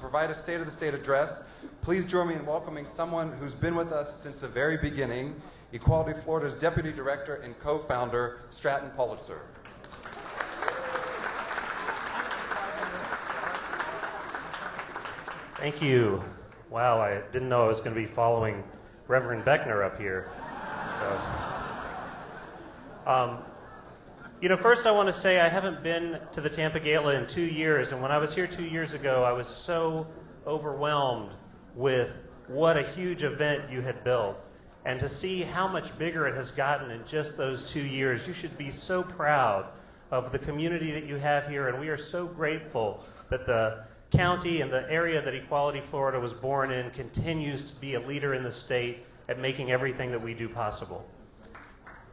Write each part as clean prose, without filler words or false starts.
Provide a State of the State address. Please join me in welcoming someone who's been with us since the very beginning, Equality Florida's Deputy Director and co-founder, Stratton. Thank you. Wow, I didn't know I was going to be following Reverend Beckner up here. First I want to say I haven't been to the Tampa Gala in 2 years, and when I was here 2 years ago, I was so overwhelmed with what a huge event you had built. And to see how much bigger it has gotten in just those 2 years, you should be so proud of the community that you have here, and we are so grateful that the county and the area that Equality Florida was born in continues to be a leader in the state at making everything that we do possible.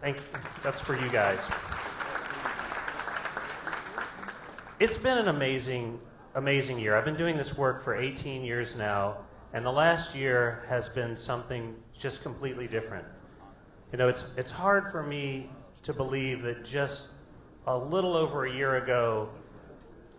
Thank you. That's for you guys. It's been an amazing year. I've been doing this work for 18 years now, and the last year has been something just completely different. It's hard for me to believe that just a little over a year ago,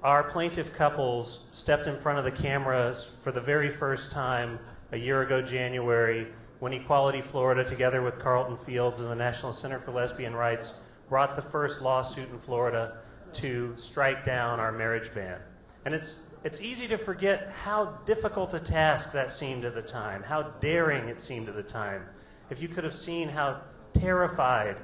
our plaintiff couples stepped in front of the cameras for the very first time a year ago, January, when Equality Florida, together with Carlton Fields and the National Center for Lesbian Rights, brought the first lawsuit in Florida to strike down our marriage ban. And it's easy to forget how difficult a task that seemed at the time, how daring it seemed at the time. If you could have seen how terrified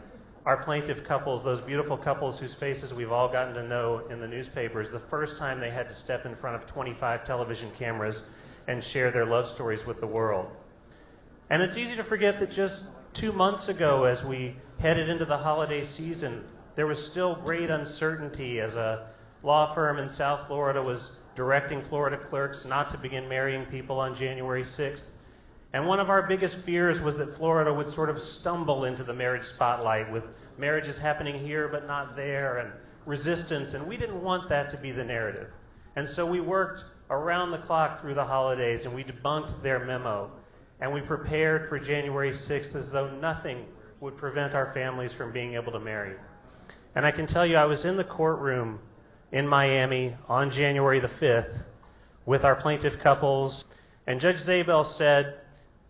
our plaintiff couples, those beautiful couples whose faces we've all gotten to know in the newspapers, the first time they had to step in front of 25 television cameras and share their love stories with the world. And it's easy to forget that just 2 months ago, as we headed into the holiday season, there was still great uncertainty as a law firm in South Florida was directing Florida clerks not to begin marrying people on January 6th. And one of our biggest fears was that Florida would sort of stumble into the marriage spotlight with marriages happening here but not there and resistance, and we didn't want that to be the narrative. And so we worked around the clock through the holidays, and we debunked their memo, and we prepared for January 6th as though nothing would prevent our families from being able to marry. And I can tell you, I was in the courtroom in Miami on January the 5th with our plaintiff couples, and Judge Zabel said,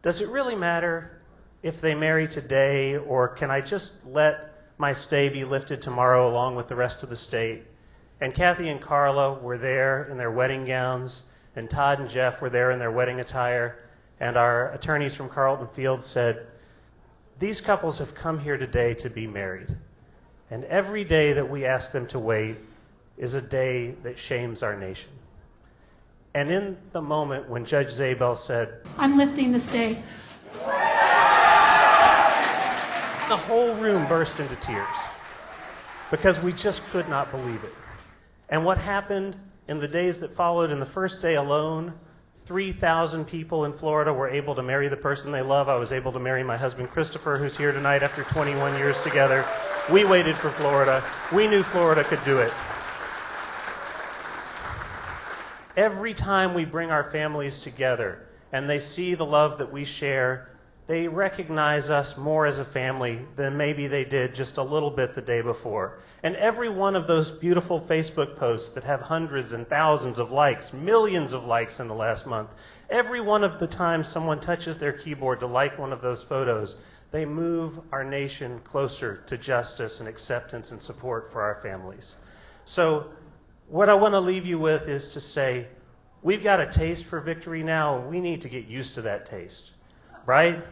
"Does it really matter if they marry today, or can I just let my stay be lifted tomorrow along with the rest of the state?" And Kathy and Carla were there in their wedding gowns, and Todd and Jeff were there in their wedding attire, and our attorneys from Carlton Fields said, "These couples have come here today to be married. And every day that we ask them to wait is a day that shames our nation." And in the moment when Judge Zabel said, "I'm lifting the stay," the whole room burst into tears because we just could not believe it. And what happened in the days that followed, in the first day alone, 3,000 people in Florida were able to marry the person they love. I was able to marry my husband, Christopher, who's here tonight after 21 years together. We waited for Florida. We knew Florida could do it. Every time we bring our families together and they see the love that we share, they recognize us more as a family than maybe they did just a little bit the day before. And every one of those beautiful Facebook posts that have hundreds and thousands of likes, millions of likes in the last month, every one of the times someone touches their keyboard to like one of those photos, they move our nation closer to justice and acceptance and support for our families. So what I want to leave you with is to say, we've got a taste for victory now, and we need to get used to that taste, right?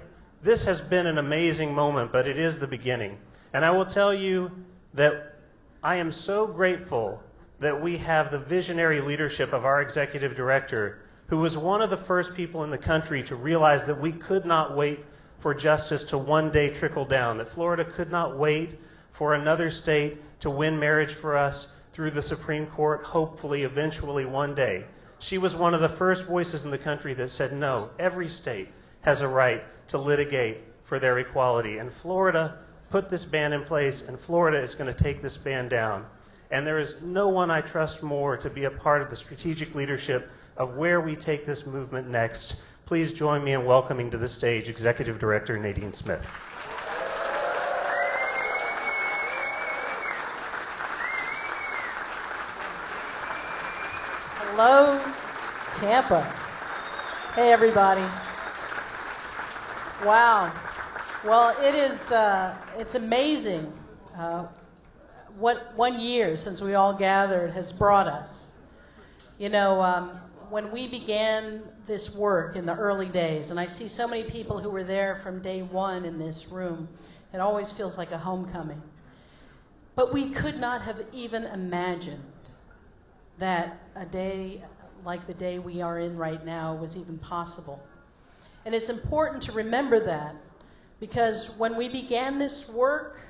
This has been an amazing moment, but it is the beginning. And I will tell you that I am so grateful that we have the visionary leadership of our executive director, who was one of the first people in the country to realize that we could not wait for justice to one day trickle down, that Florida could not wait for another state to win marriage for us through the Supreme Court, hopefully, eventually, one day. She was one of the first voices in the country that said, no, every state has a right to litigate for their equality. And Florida put this ban in place, and Florida is going to take this ban down. And there is no one I trust more to be a part of the strategic leadership of where we take this movement next. Please join me in welcoming to the stage Executive Director Nadine Smith. Hello Tampa. Hey, everybody. Wow. Well, it's amazing what 1 year since we all gathered has brought us. You know, when we began this work in the early days, and I see so many people who were there from day one in this room, it always feels like a homecoming. But we could not have even imagined that a day like the day we are in right now was even possible. And it's important to remember that, because when we began this work,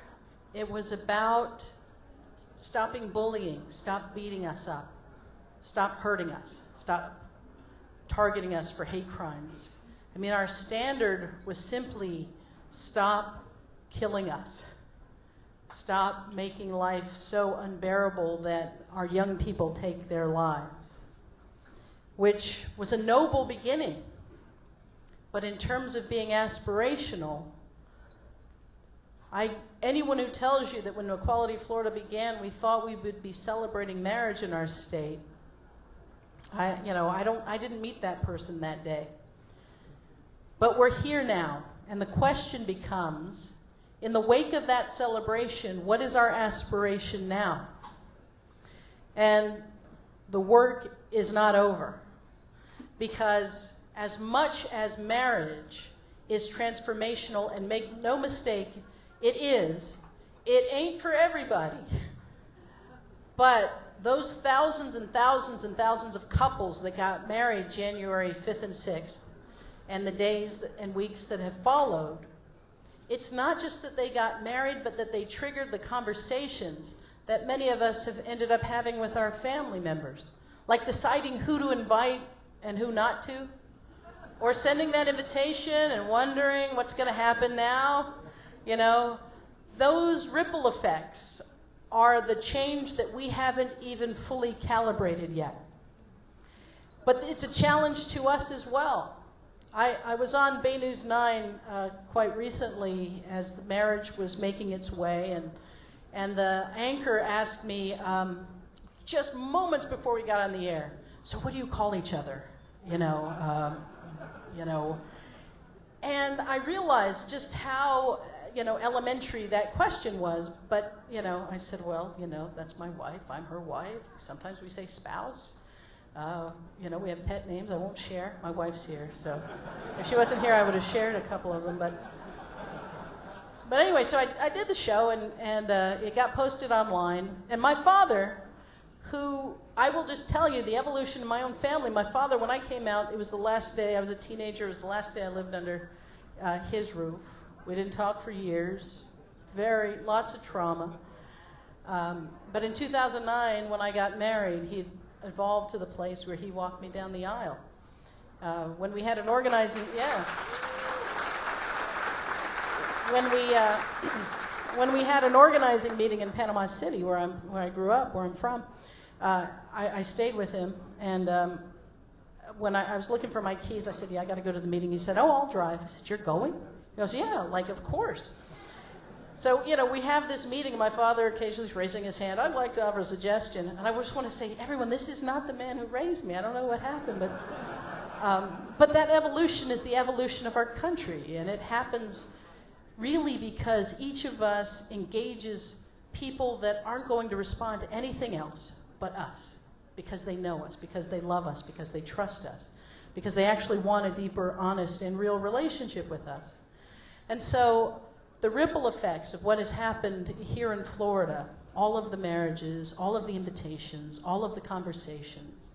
it was about stopping bullying, stop beating us up, stop hurting us, stop targeting us for hate crimes. I mean, our standard was simply stop killing us. Stop making life so unbearable that our young people take their lives, which was a noble beginning. But in terms of being aspirational, anyone who tells you that when Equality Florida began, we thought we would be celebrating marriage in our state, I didn't meet that person that day. But we're here now, and the question becomes, in the wake of that celebration, what is our aspiration now? And the work is not over, because as much as marriage is transformational, and make no mistake, it ain't for everybody. But those thousands and thousands and thousands of couples that got married January 5th and 6th, and the days and weeks that have followed, it's not just that they got married, but that they triggered the conversations that many of us have ended up having with our family members, like deciding who to invite and who not to, or sending that invitation and wondering what's going to happen now. You know, those ripple effects are the change that we haven't even fully calibrated yet. But it's a challenge to us as well. I was on Bay News 9 quite recently as the marriage was making its way, and the anchor asked me just moments before we got on the air, so what do you call each other? And I realized just how elementary that question was, but I said, well, that's my wife, I'm her wife. Sometimes we say spouse. We have pet names I won't share. My wife's here, so if she wasn't here, I would have shared a couple of them. But anyway, so I did the show, and it got posted online. And my father, who I will just tell you, the evolution of my own family, my father, when I came out, it was the last day, I was a teenager, it was the last day I lived under his roof. We didn't talk for years, lots of trauma. But in 2009, when I got married, he evolved to the place where he walked me down the aisle. When we had an organizing, when we had an organizing meeting in Panama City, where I grew up, where I'm from, I stayed with him, and when I was looking for my keys, I said, I got to go to the meeting. He said, I'll drive. I said, you're going? He goes, yeah, of course. So, we have this meeting, and my father occasionally is raising his hand. I'd like to offer a suggestion. And I just want to say, everyone, this is not the man who raised me. I don't know what happened, but that evolution is the evolution of our country. And it happens really because each of us engages people that aren't going to respond to anything else but us, because they know us, because they love us, because they trust us, because they actually want a deeper, honest, and real relationship with us. And so the ripple effects of what has happened here in Florida, all of the marriages, all of the invitations, all of the conversations,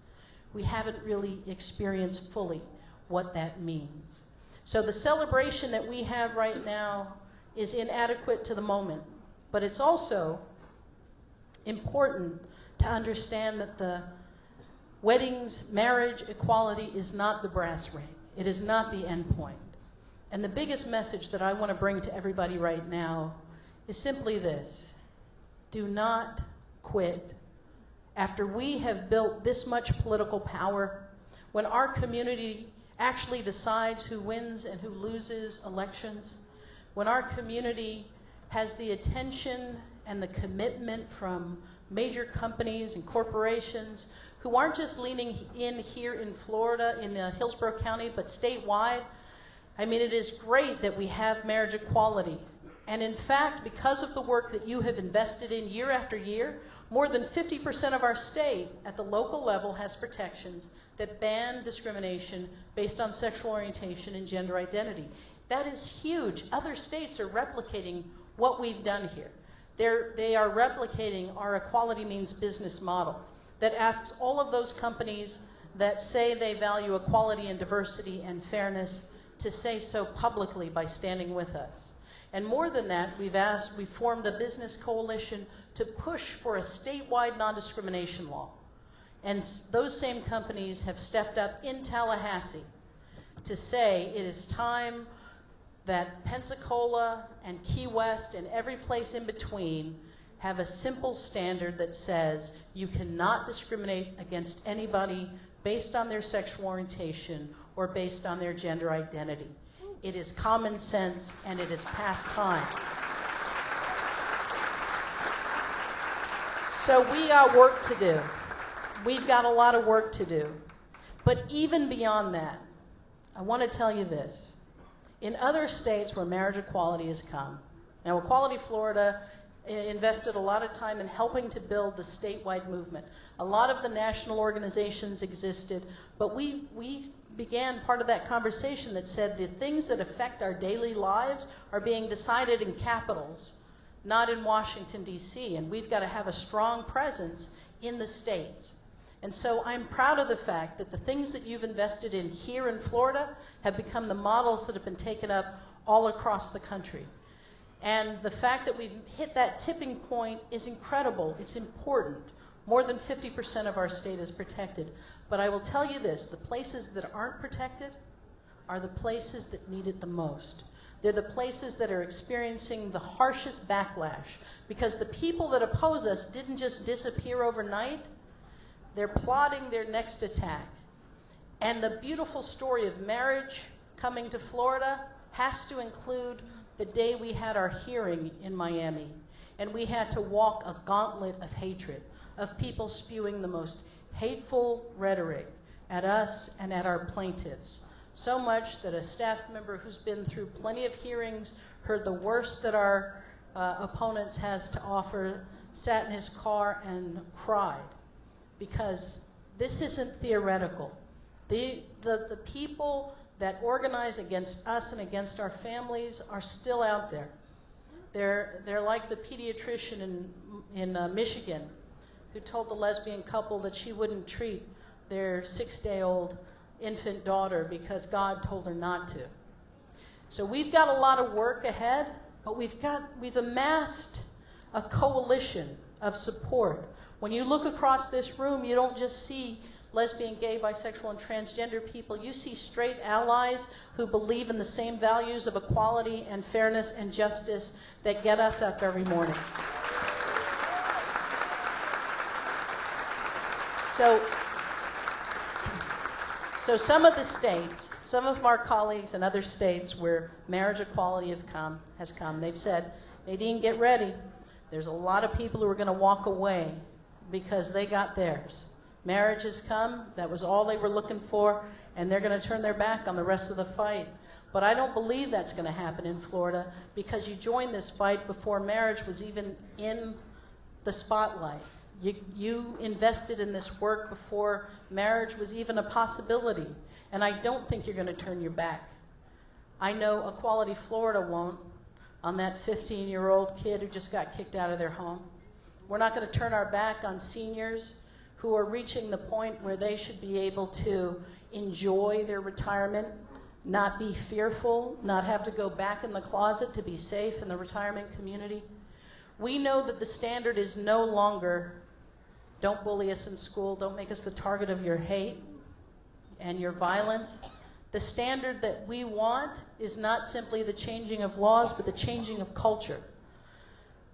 we haven't really experienced fully what that means. So the celebration that we have right now is inadequate to the moment, but it's also important to understand that the weddings, marriage, equality is not the brass ring. It is not the end point. And the biggest message that I want to bring to everybody right now is simply this: do not quit. After we have built this much political power, when our community actually decides who wins and who loses elections, when our community has the attention and the commitment from major companies and corporations who aren't just leaning in here in Florida, in Hillsborough County, but statewide. I mean, it is great that we have marriage equality. And in fact, because of the work that you have invested in year after year, more than 50% of our state at the local level has protections that ban discrimination based on sexual orientation and gender identity. That is huge. Other states are replicating what we've done here. They are replicating our Equality Means Business model that asks all of those companies that say they value equality and diversity and fairness to say so publicly by standing with us. And more than that, we've formed a business coalition to push for a statewide non-discrimination law. And those same companies have stepped up in Tallahassee to say it is time that Pensacola and Key West and every place in between have a simple standard that says you cannot discriminate against anybody based on their sexual orientation or based on their gender identity. It is common sense and it is past time. So we got work to do. We've got a lot of work to do. But even beyond that, I want to tell you this. In other states where marriage equality has come, now Equality Florida invested a lot of time in helping to build the statewide movement. A lot of the national organizations existed, but we began part of that conversation that said the things that affect our daily lives are being decided in capitals, not in Washington, D.C., and we've got to have a strong presence in the states. And so I'm proud of the fact that the things that you've invested in here in Florida have become the models that have been taken up all across the country. And the fact that we've hit that tipping point is incredible. It's important. More than 50% of our state is protected. But I will tell you this, the places that aren't protected are the places that need it the most. They're the places that are experiencing the harshest backlash because the people that oppose us didn't just disappear overnight. They're plotting their next attack. And the beautiful story of marriage coming to Florida has to include the day we had our hearing in Miami, and we had to walk a gauntlet of hatred, of people spewing the most hateful rhetoric at us and at our plaintiffs. So much that a staff member who's been through plenty of hearings, heard the worst that our opponents has to offer, sat in his car and cried. Because this isn't theoretical. The people that organize against us and against our families are still out there. They're like the pediatrician in Michigan who told the lesbian couple that she wouldn't treat their 6-day-old infant daughter because God told her not to. So we've got a lot of work ahead, but we've amassed a coalition of support. When you look across this room, you don't just see lesbian, gay, bisexual, and transgender people. You see straight allies who believe in the same values of equality and fairness and justice that get us up every morning. So some of the states, some of our colleagues in other states where marriage equality has come, they've said, Nadine, get ready. There's a lot of people who are going to walk away because they got theirs. Marriage has come, that was all they were looking for, and they're going to turn their back on the rest of the fight. But I don't believe that's going to happen in Florida because you joined this fight before marriage was even in the spotlight. You invested in this work before marriage was even a possibility, and I don't think you're going to turn your back. I know Equality Florida won't on that 15-year-old kid who just got kicked out of their home. We're not going to turn our back on seniors who are reaching the point where they should be able to enjoy their retirement, not be fearful, not have to go back in the closet to be safe in the retirement community. We know that the standard is no longer, don't bully us in school, don't make us the target of your hate and your violence. The standard that we want is not simply the changing of laws, but the changing of culture.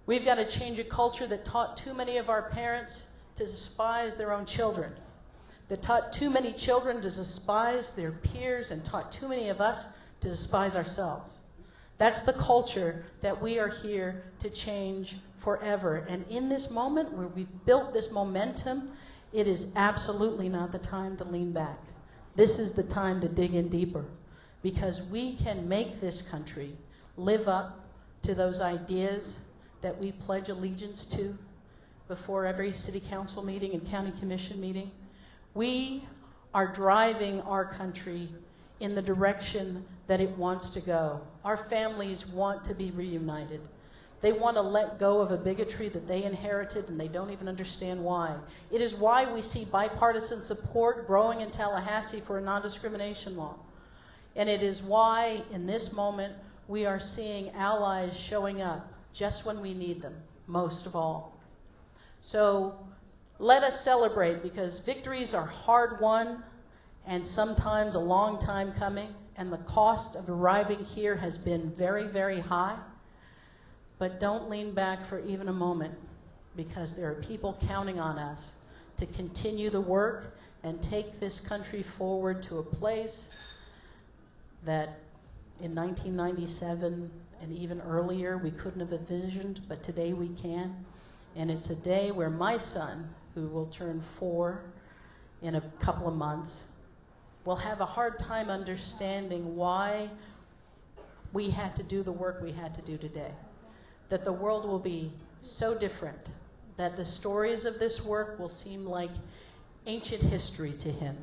We've got to change a culture that taught too many of our parents to despise their own children, that taught too many children to despise their peers, and taught too many of us to despise ourselves. That's the culture that we are here to change forever. And in this moment where we've built this momentum It is absolutely not the time to lean back. This is the time to dig in deeper, because we can make this country live up to those ideas that we pledge allegiance to before every city council meeting and county commission meeting. We are driving our country in the direction that it wants to go. Our families want to be reunited. They want to let go of a bigotry that they inherited, and they don't even understand why. It is why we see bipartisan support growing in Tallahassee for a non-discrimination law. And it is why, in this moment, we are seeing allies showing up just when we need them, most of all. So let us celebrate, because victories are hard won and sometimes a long time coming, and the cost of arriving here has been very, very high. But don't lean back for even a moment, because there are people counting on us to continue the work and take this country forward to a place that in 1997 and even earlier we couldn't have envisioned, but today we can. And it's a day where my son, who will turn 4 in a couple of months, will have a hard time understanding why we had to do the work we had to do today. That the world will be so different, that the stories of this work will seem like ancient history to him.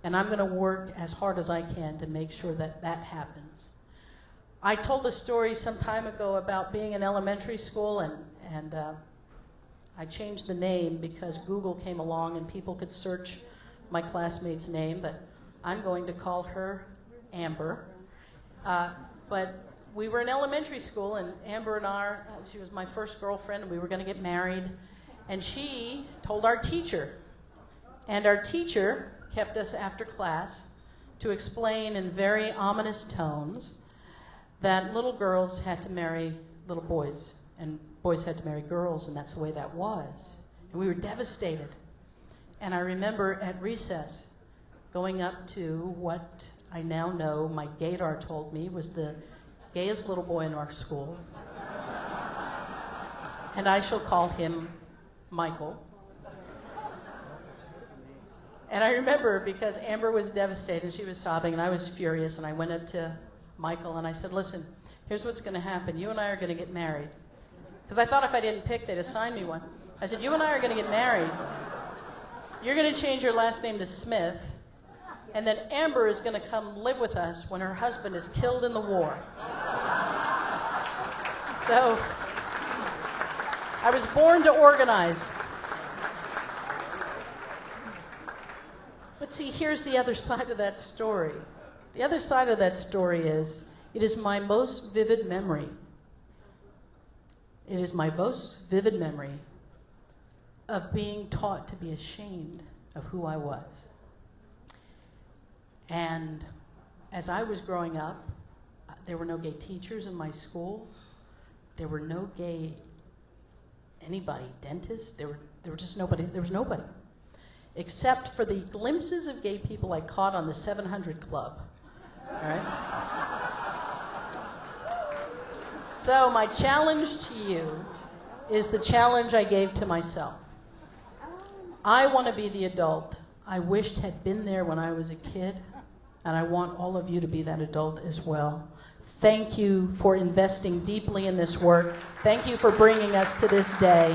And I'm going to work as hard as I can to make sure that that happens. I told a story some time ago about being in elementary school, and I changed the name because Google came along and people could search my classmate's name, but I'm going to call her Amber. But we were in elementary school, and Amber and she was my first girlfriend, and we were going to get married. And she told our teacher, and our teacher kept us after class to explain in very ominous tones that little girls had to marry little boys, and boys had to marry girls, and that's the way that was. And we were devastated. And I remember at recess going up to what I now know my gaydar told me was the gayest little boy in our school. And I shall call him Michael. And I remember, because Amber was devastated, she was sobbing, and I was furious, and I went up to Michael and I said, listen, here's what's going to happen. You and I are going to get married. Because I thought if I didn't pick, they'd assign me one. I said, you and I are going to get married. You're going to change your last name to Smith, and then Amber is going to come live with us when her husband is killed in the war. So I was born to organize. But see, here's the other side of that story. The other side of that story is, it is my most vivid memory. It is my most vivid memory of being taught to be ashamed of who I was. And as I was growing up, there were no gay teachers in my school. There were no gay anybody, dentists. There were just nobody. There was nobody, except for the glimpses of gay people I caught on the 700 Club. All right? So my challenge to you is the challenge I gave to myself. I want to be the adult I wished had been there when I was a kid, and I want all of you to be that adult as well. Thank you for investing deeply in this work. Thank you for bringing us to this day.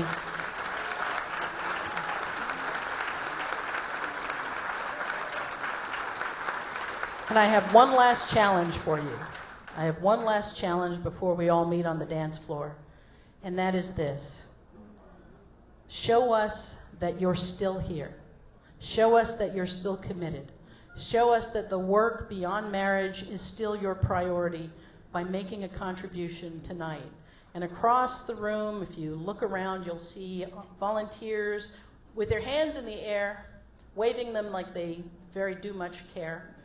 And I have one last challenge for you. I have one last challenge before we all meet on the dance floor, and that is this. Show us that you're still here. Show us that you're still committed. Show us that the work beyond marriage is still your priority by making a contribution tonight. And across the room, if you look around, you'll see volunteers with their hands in the air, waving them like they very do much care.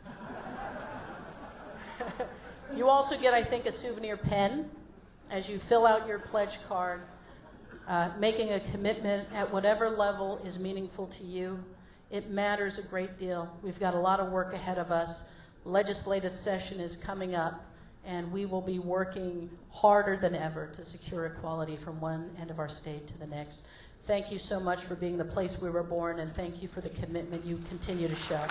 You also get, I think, a souvenir pen as you fill out your pledge card, making a commitment at whatever level is meaningful to you. It matters a great deal. We've got a lot of work ahead of us. Legislative session is coming up, and we will be working harder than ever to secure equality from one end of our state to the next. Thank you so much for being the place we were born, and thank you for the commitment you continue to show.